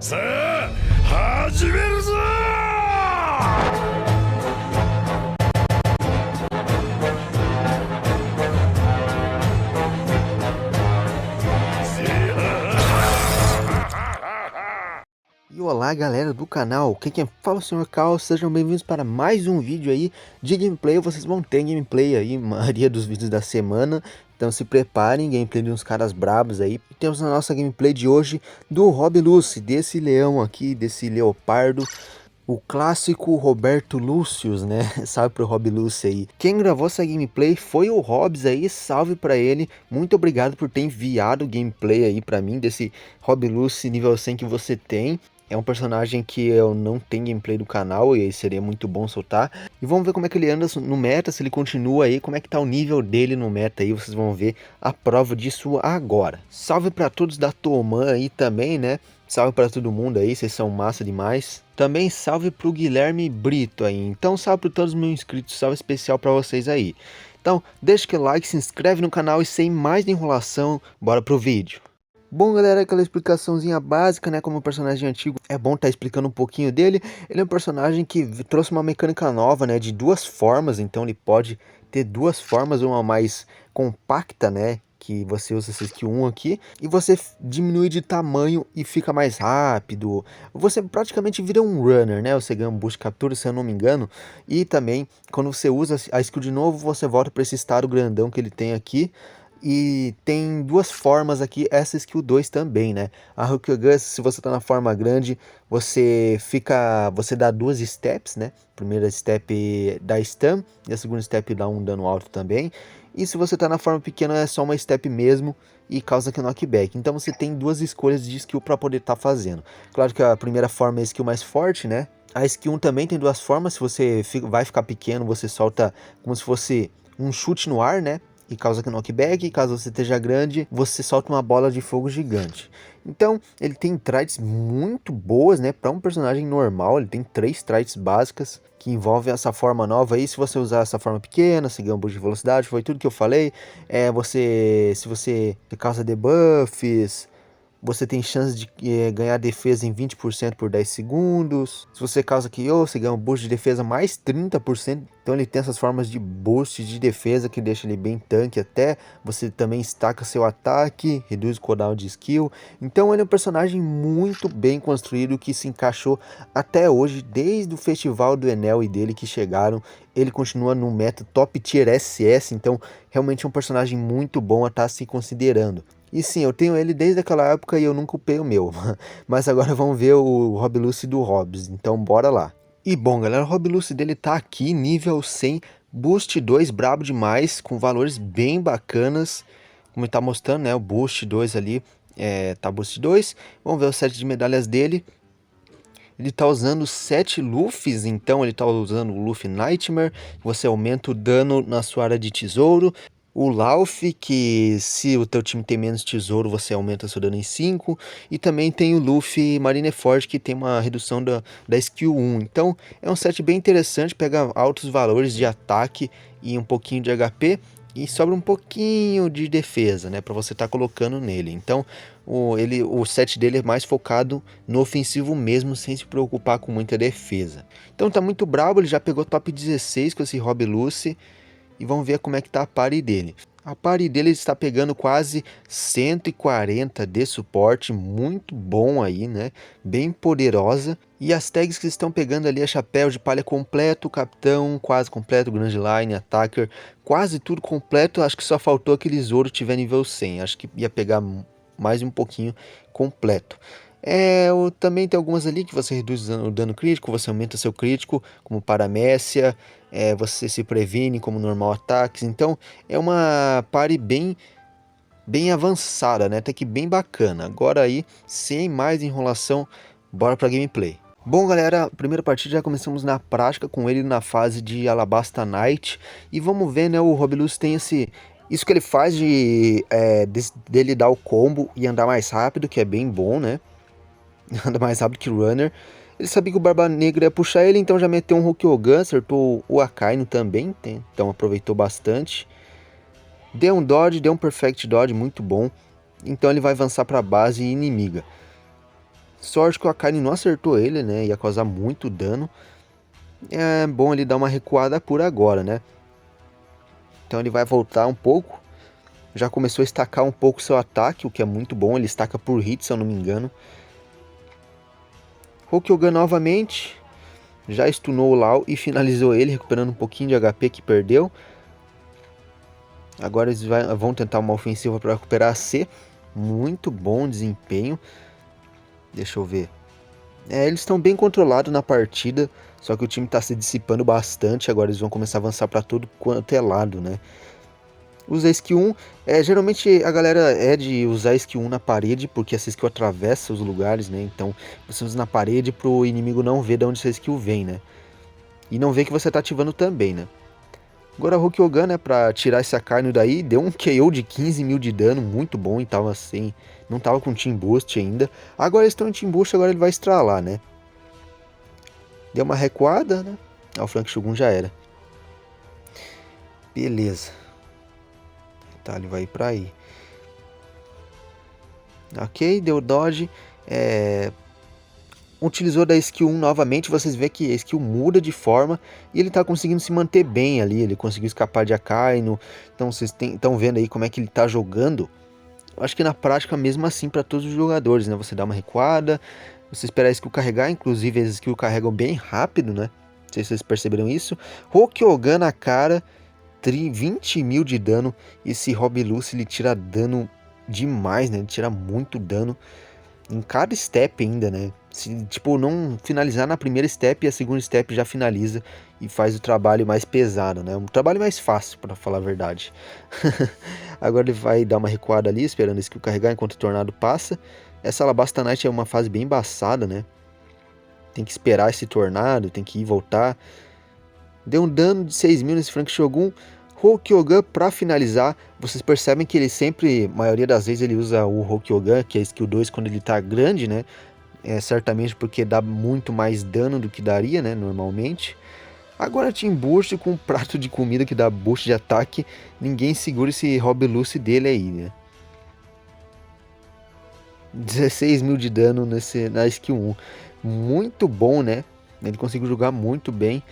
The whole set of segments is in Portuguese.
さあ始めるぞ。E olá galera do canal, quem fala é o Sr. Cal, sejam bem-vindos para mais um vídeo aí de gameplay. Vocês vão ter gameplay aí, maioria dos vídeos da semana, então se preparem, gameplay de uns caras brabos aí. E temos na nossa gameplay de hoje do Rob Lucy, desse leão aqui, desse leopardo, o clássico Roberto Lúcius, né? Salve pro Rob Lucy aí. Quem gravou essa gameplay foi o Robs aí, salve pra ele. Muito obrigado por ter enviado o gameplay aí pra mim, desse Rob Lucy nível 100 que você tem. É um personagem que eu não tenho gameplay do canal e aí seria muito bom soltar. E vamos ver como é que ele anda no meta, se ele continua aí, como é que tá o nível dele no meta aí. Vocês vão ver a prova disso agora. Salve pra todos da Toman aí também, né? Salve pra todo mundo aí, vocês são massa demais. Também salve pro Guilherme Brito aí. Então salve para todos os meus inscritos, salve especial pra vocês aí. Então deixa aquele like, se inscreve no canal e sem mais enrolação, bora pro vídeo. Bom galera, aquela explicaçãozinha básica, né, como personagem antigo, é bom estar explicando um pouquinho dele. Ele é um personagem que trouxe uma mecânica nova, né, de duas formas, então ele pode ter duas formas, uma mais compacta, né, que você usa essa skill 1 aqui, e você diminui de tamanho e fica mais rápido. Você praticamente vira um runner, né, você ganha um boost de captura, se eu não me engano, e também, quando você usa a skill de novo, você volta para esse estado grandão que ele tem aqui. E tem duas formas aqui, essa skill 2 também, né? A Hookah, se você tá na forma grande, você dá duas steps, né? Primeira step dá stun, e a segunda step dá um dano alto também. E se você tá na forma pequena, é só uma step mesmo e causa que knockback. Então você tem duas escolhas de skill para poder estar fazendo. Claro que a primeira forma é a skill mais forte, né? A skill 1 também tem duas formas, se você vai ficar pequeno, você solta como se fosse um chute no ar, né? E causa knockback, e caso você esteja grande, você solta uma bola de fogo gigante. Então, ele tem traits muito boas, né? Para um personagem normal, ele tem 3 traits básicas que envolvem essa forma nova aí. Se você usar essa forma pequena, você ganha um boost de velocidade, foi tudo que eu falei. Se você causa debuffs, você tem chance de ganhar defesa em 20% por 10 segundos. Se você causa KO, você ganha um boost de defesa mais 30%. Então ele tem essas formas de boost de defesa que deixa ele bem tanque até. Você também estaca seu ataque, reduz o cooldown de skill. Então ele é um personagem muito bem construído que se encaixou até hoje, desde o festival do Enel e dele que chegaram. Ele continua no meta top tier SS, então realmente é um personagem muito bom a estar se considerando. E sim, eu tenho ele desde aquela época e eu nunca upei o meu. Mas agora vamos ver o Rob Lucy do Hobbs, então bora lá. E bom galera, o Rob Lucy dele tá aqui, nível 100, Boost 2, brabo demais, com valores bem bacanas. Como ele tá mostrando, né, o Boost 2 ali, tá Boost 2. Vamos ver o set de medalhas dele. Ele tá usando 7 Luffys, então ele tá usando o Luffy Nightmare. Você aumenta o dano na sua área de tesouro. O Lauf, que se o teu time tem menos tesouro, você aumenta seu dano em 5. E também tem o Luffy Marineford, que tem uma redução da skill 1. Então é um set bem interessante, pega altos valores de ataque e um pouquinho de HP. E sobra um pouquinho de defesa, né, para você estar colocando nele. Então o set dele é mais focado no ofensivo mesmo, sem se preocupar com muita defesa. Então tá muito brabo, ele já pegou top 16 com esse Rob Lucy. E vamos ver como é que tá a party dele. A party dele está pegando quase 140 de suporte, muito bom aí, né? Bem poderosa. E as tags que estão pegando ali é chapéu de palha completo, capitão quase completo, grand line, attacker, quase tudo completo. Acho que só faltou aquele Zoro tiver nível 100, acho que ia pegar mais um pouquinho completo. Também tem algumas ali que você reduz o dano crítico, você aumenta seu crítico, como paramécia, você se previne como normal ataques. Então é uma party bem avançada, né? Até que bem bacana. Agora aí, sem mais enrolação, bora pra gameplay. Bom galera, primeira partida já começamos na prática com ele na fase de Alabasta Night. E vamos ver, né, o Rob Lucy tem isso que ele faz dele dar o combo e andar mais rápido, que é bem bom, né? Anda mais rápido que o Runner. Ele sabia que o Barba Negra ia puxar ele, então já meteu um Hokugan, acertou o Akainu também, então aproveitou bastante. Deu um dodge, deu um perfect dodge, muito bom. Então ele vai avançar para a base inimiga. Sorte que o Akainu não acertou ele, né? Ia causar muito dano. É bom ele dar uma recuada por agora, né? Então ele vai voltar um pouco. Já começou a estacar um pouco seu ataque, o que é muito bom. Ele estaca por hit, se eu não me engano. Hokyogan novamente. Já stunou o Lau e finalizou ele, recuperando um pouquinho de HP que perdeu. Agora eles vão tentar uma ofensiva para recuperar a C. Muito bom desempenho. Deixa eu ver. Eles estão bem controlados na partida. Só que o time está se dissipando bastante. Agora eles vão começar a avançar para todo quanto é lado, né? Usa a skill 1. Geralmente a galera é de usar a skill 1 na parede, porque essa skill atravessa os lugares, né? Então você usa na parede para o inimigo não ver de onde essa skill vem, né? E não ver que você está ativando também, né? Agora o Hokyogan, né, pra tirar esse Akainu daí, deu um KO de 15 mil de dano, muito bom, e tava assim, não tava com Team Boost ainda. Agora eles estão em Team Boost, agora ele vai estralar, né. Deu uma recuada, né, o Frank Shogun já era. Beleza. Tá, ele vai ir pra aí. Ok, deu dodge, utilizou da skill 1 novamente, vocês veem que a skill muda de forma e ele tá conseguindo se manter bem ali, ele conseguiu escapar de Akainu, então vocês estão vendo aí como é que ele tá jogando. Eu acho que na prática mesmo assim para todos os jogadores, né, você dá uma recuada, você espera a skill carregar, inclusive as skills carregam bem rápido, né, não sei se vocês perceberam isso. Hokyogan na cara, 20 mil de dano, e esse Rob Lucy ele tira dano demais, né, ele tira muito dano em cada step ainda, né? Se tipo não finalizar na primeira step e a segunda step já finaliza e faz o trabalho mais pesado, né? Um trabalho mais fácil, para falar a verdade. Agora ele vai dar uma recuada ali, esperando a skill carregar enquanto o tornado passa. Essa Alabasta Knight é uma fase bem embaçada, né? Tem que esperar esse tornado, tem que ir e voltar. Deu um dano de 6 mil nesse Frank Shogun. Hokyogan para finalizar, vocês percebem que ele sempre, maioria das vezes ele usa o Hokyogan, que é a skill 2 quando ele tá grande, né? Certamente porque dá muito mais dano do que daria, né, normalmente. Agora Team Boost com um prato de comida que dá boost de ataque, ninguém segura esse Rob Lucy dele aí, né? 16 mil de dano na skill 1, muito bom, né? Ele conseguiu jogar muito bem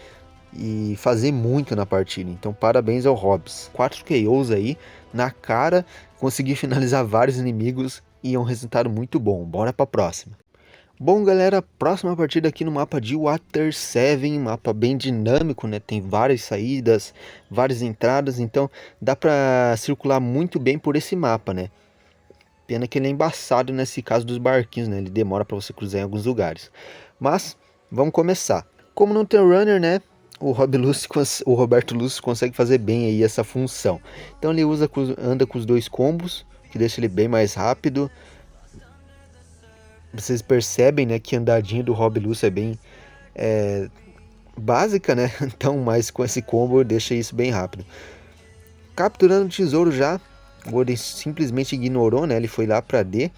e fazer muito na partida, então parabéns ao Hobbs. 4 KOs aí na cara, consegui finalizar vários inimigos e é um resultado muito bom. Bora pra próxima. Bom galera, próxima partida aqui no mapa de Water 7, mapa bem dinâmico, né? Tem várias saídas, várias entradas, então dá pra circular muito bem por esse mapa, né? Pena que ele é embaçado nesse caso dos barquinhos, né? Ele demora pra você cruzar em alguns lugares. Mas, vamos começar. Como não tem runner, né? O Roberto Lúcio consegue fazer bem aí essa função. Então ele anda com os dois combos, que deixa ele bem mais rápido. Vocês percebem, né, que a andadinha do Rob Lúcio é bem básica, né? Então, mas com esse combo deixa isso bem rápido. Capturando o tesouro já, o Oden simplesmente ignorou, né? Ele foi lá para D.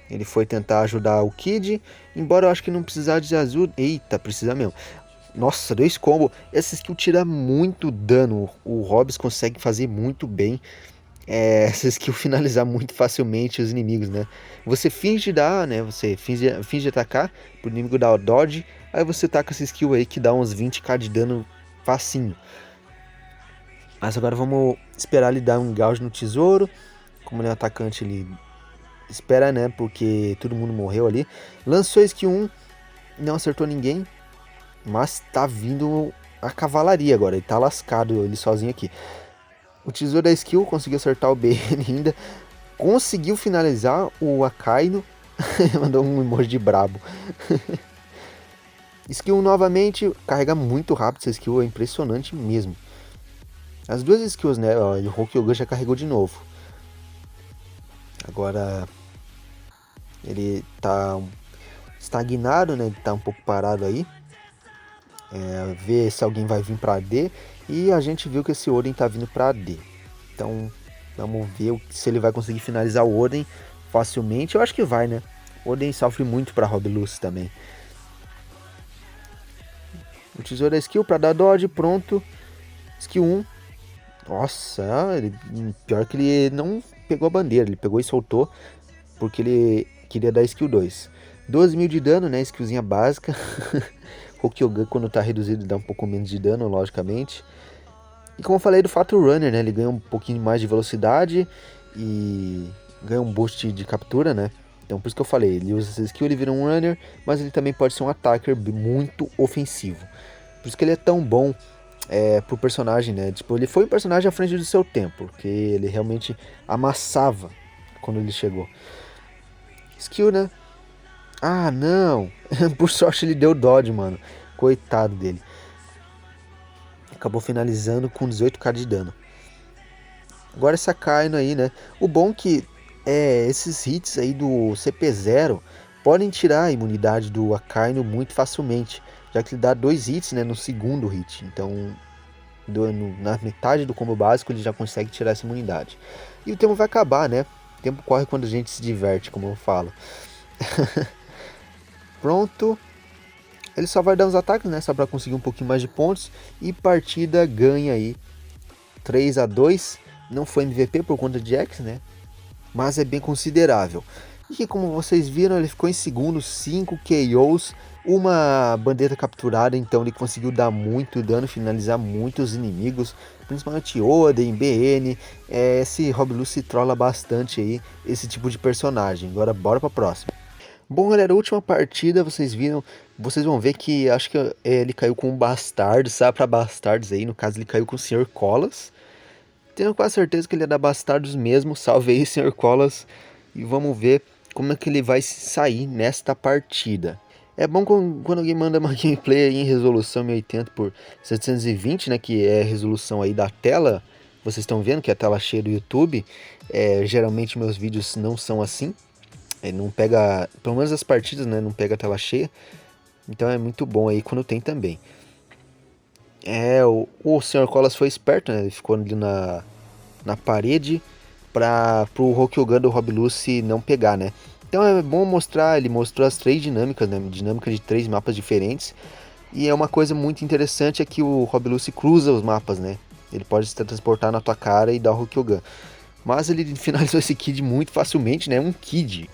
Ele foi tentar ajudar o Kid, embora eu acho que não precisar de ajuda. Eita, precisa mesmo. Nossa, 2 combos. Essa skill tira muito dano. O Hobbs consegue fazer muito bem. Essa skill finalizar muito facilmente os inimigos, né? Você finge dar, né? Você finge atacar pro inimigo dar o dodge. Aí você taca essa skill aí que dá uns 20k de dano facinho. Mas agora vamos esperar ele dar um gauge no tesouro. Como ele é um atacante, ele espera, né? Porque todo mundo morreu ali. Lançou a skill 1. Não acertou ninguém. Mas tá vindo a cavalaria agora. Ele tá lascado, ele sozinho aqui. O tesouro da skill conseguiu acertar o BN ainda. Conseguiu finalizar o Akainu. Mandou um emoji de brabo. Skill novamente. Carrega muito rápido essa skill. É impressionante mesmo. As duas skills, né? O Hokyogan já carregou de novo. Agora ele tá estagnado, né? Ele tá um pouco parado aí. Ver se alguém vai vir para D. E a gente viu que esse Oden tá vindo para D. Então vamos ver se ele vai conseguir finalizar o Oden facilmente. Eu acho que vai, né? O Oden sofre muito para Rob Lucy também. O tesouro da skill para dar dodge, pronto. Skill 1. Nossa, pior que ele não pegou a bandeira, ele pegou e soltou, porque ele queria dar skill 2. 12.000 de dano, né, skillzinha básica. Hokyogan quando tá reduzido dá um pouco menos de dano, logicamente. E como eu falei do Fato Runner, né, ele ganha um pouquinho mais de velocidade e ganha um boost de captura, né. Então por isso que eu falei, ele usa essa skill, ele vira um runner, mas ele também pode ser um attacker muito ofensivo. Por isso que ele é tão bom pro personagem, né? Tipo, ele foi um personagem à frente do seu tempo, porque ele realmente amassava quando ele chegou. Skill, né? Ah, não! Por sorte ele deu dodge, mano. Coitado dele. Acabou finalizando com 18k de dano. Agora esse Akainu aí, né? O bom que esses hits aí do CP0 podem tirar a imunidade do Akainu muito facilmente, já que ele dá 2 hits, né, no segundo hit. Então, na metade do combo básico ele já consegue tirar essa imunidade. E o tempo vai acabar, né? O tempo corre quando a gente se diverte, como eu falo. Pronto. Ele só vai dar uns ataques, né? Só para conseguir um pouquinho mais de pontos. E partida ganha aí 3-2. Não foi MVP por conta de X, né? Mas é bem considerável. E como vocês viram, ele ficou em segundo, 5 KOs, uma bandeira capturada, então ele conseguiu dar muito dano, finalizar muitos inimigos, principalmente Oden, BN, esse Rob Lucy trola bastante aí, esse tipo de personagem. Agora bora pra próxima. Bom galera, a última partida vocês viram, vocês vão ver que acho que ele caiu com um Bastardo, sabe pra Bastardos aí, no caso ele caiu com o Sr. Colas. Tenho quase certeza que ele é da Bastardos mesmo, salve aí Sr. Colas, e vamos ver como é que ele vai sair nesta partida. É bom quando alguém manda uma gameplay aí em resolução 1080 por 720, né, que é a resolução aí da tela, vocês estão vendo que é a tela cheia do YouTube, geralmente meus vídeos não são assim, não pega, pelo menos as partidas, né, não pega a tela cheia, então é muito bom aí quando tem também. O Sr. Colas foi esperto, né, ele ficou ali na parede para o Hokyogan do Rob Lucy não pegar, né. Então é bom mostrar, ele mostrou as 3 dinâmicas, né, dinâmica de 3 mapas diferentes, e é uma coisa muito interessante é que o Rob Lucy cruza os mapas, né, ele pode se transportar na tua cara e dar o Hokyogan. Mas ele finalizou esse Kid muito facilmente, né? Um Kid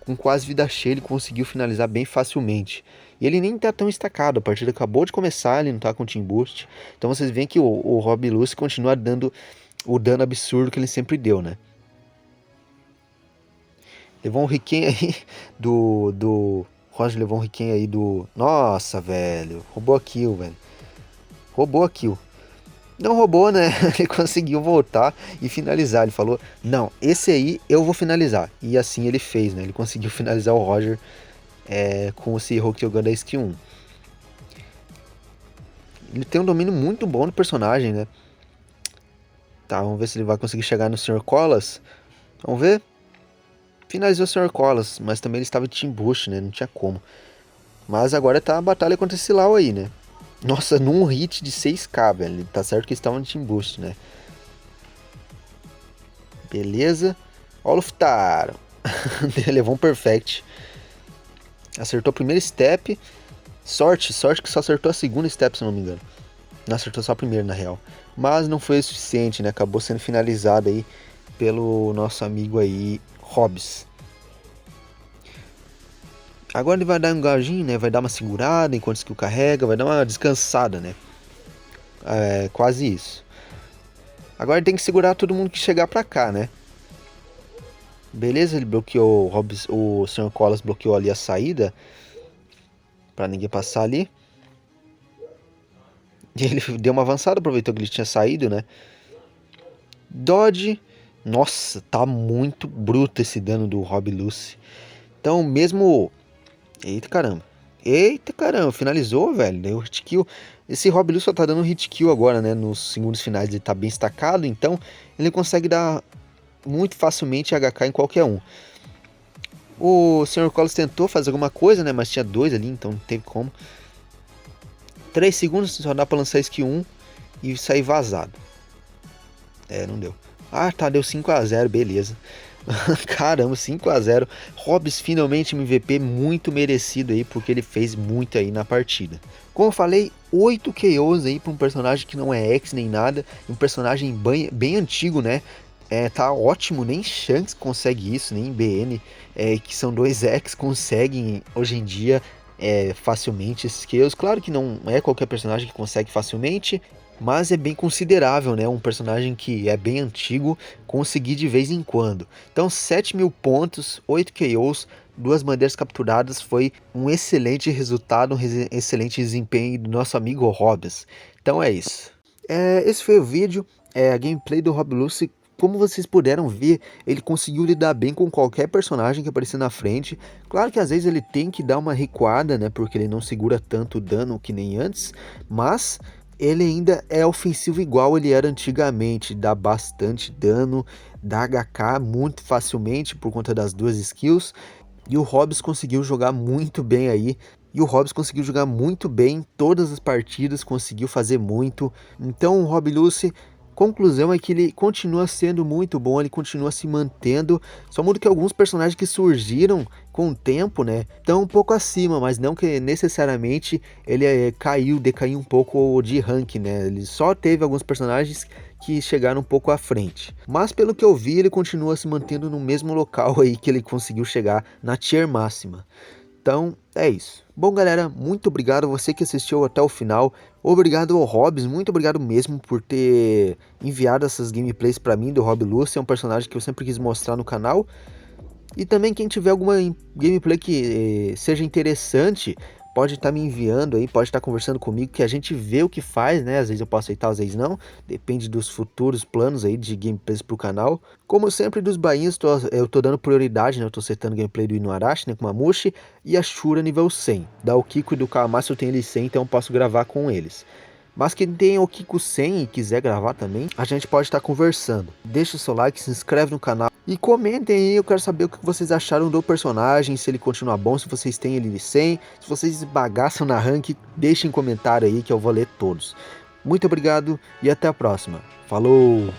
com quase vida cheia, ele conseguiu finalizar bem facilmente. E ele nem tá tão estacado, a partida acabou de começar, ele não tá com Team Boost. Então vocês veem que o Rob Lucy continua dando o dano absurdo que ele sempre deu, né? Levou um Riken aí do... Roger levou um Riken aí do... Nossa, velho. Roubou a kill, velho. Roubou a kill. Não roubou, né? Ele conseguiu voltar e finalizar. Ele falou, não, esse aí eu vou finalizar. E assim ele fez, né? Ele conseguiu finalizar o Roger com esse Hokyogan da skill 1. Ele tem um domínio muito bom no personagem, né? Tá, vamos ver se ele vai conseguir chegar no Sr. Colas. Vamos ver. Finalizou o Sr. Colas, mas também ele estava de Team Boost, né? Não tinha como. Mas agora tá a batalha contra esse Lau aí, né? Nossa, num hit de 6k, velho. Tá certo que eles estavam de Team Boost, né? Beleza. Ó o Luftaro. Levou um Perfect. Acertou o primeiro step. Sorte que só acertou a segunda step, se não me engano. Não acertou só a primeira, na real. Mas não foi o suficiente, né? Acabou sendo finalizado aí pelo nosso amigo aí, Hobbs. Agora ele vai dar um gajinho, né? Vai dar uma segurada enquanto o skill carrega. Vai dar uma descansada, né? É quase isso. Agora ele tem que segurar todo mundo que chegar pra cá, né? Beleza, ele bloqueou o Sr. Colas bloqueou ali a saída. Pra ninguém passar ali. E ele deu uma avançada, aproveitou que ele tinha saído, né? Dodge. Nossa, tá muito bruto esse dano do Rob Lucy. Então mesmo... Eita caramba, finalizou, velho, deu hit kill. Esse Rob Lucy só tá dando hit kill agora, né, nos segundos finais ele tá bem estacado, então ele consegue dar muito facilmente HK em qualquer um. O Sr. Colas tentou fazer alguma coisa, né, mas tinha 2 ali, então não teve como. 3 segundos, só dá pra lançar skill 1 e sair vazado. Não deu. Ah, tá, deu 5-0, beleza. Caramba, 5-0. Hobbs finalmente MVP, muito merecido aí, porque ele fez muito aí na partida. Como eu falei, 8 KOs aí para um personagem que não é X nem nada, um personagem bem antigo, né? tá ótimo, nem Shanks consegue isso, nem BN, que são dois X, conseguem hoje em dia facilmente esses skills. Claro que não é qualquer personagem que consegue facilmente, mas é bem considerável, né? Um personagem que é bem antigo conseguir de vez em quando. Então 7.000 pontos, 8 KOs, 2 bandeiras capturadas, foi um excelente resultado, um excelente desempenho do nosso amigo Hobbs. Então é isso. Esse foi o vídeo, a gameplay do Rob Lucy. Como vocês puderam ver, ele conseguiu lidar bem com qualquer personagem que aparecer na frente. Claro que às vezes ele tem que dar uma recuada, né, porque ele não segura tanto dano que nem antes, mas ele ainda é ofensivo igual ele era antigamente, dá bastante dano, dá HK muito facilmente por conta das duas skills. E o Hobbs conseguiu jogar muito bem aí. E o Hobbs conseguiu jogar muito bem todas as partidas, conseguiu fazer muito. Então o Rob Lucy, conclusão é que ele continua sendo muito bom, ele continua se mantendo. Só muda que alguns personagens que surgiram com o tempo, né, estão um pouco acima, mas não que necessariamente ele decaiu um pouco de rank, né. Ele só teve alguns personagens que chegaram um pouco à frente. Mas pelo que eu vi, ele continua se mantendo no mesmo local aí que ele conseguiu chegar na tier máxima. Então, é isso. Bom, galera, muito obrigado a você que assistiu até o final. Obrigado ao Hobbs, muito obrigado mesmo por ter enviado essas gameplays pra mim do Rob Lucy. É um personagem que eu sempre quis mostrar no canal. E também quem tiver alguma gameplay que seja interessante, pode estar me enviando aí, pode estar conversando comigo, que a gente vê o que faz, né? Às vezes eu posso aceitar, às vezes não. Depende dos futuros planos aí de gameplays pro canal. Como sempre, dos bainhas, eu tô dando prioridade, né? Eu tô setando gameplay do Inuarashi, né? Com a Mushi e a Shura nível 100. Da Okiko e do Kawamatsu eu tenho eles 100, então eu posso gravar com eles. Mas quem tem o Kiko 100 e quiser gravar também, a gente pode estar conversando. Deixa o seu like, se inscreve no canal e comentem aí, eu quero saber o que vocês acharam do personagem, se ele continua bom, se vocês têm ele de 100, se vocês bagaçam na rank, deixem comentário aí que eu vou ler todos. Muito obrigado e até a próxima. Falou!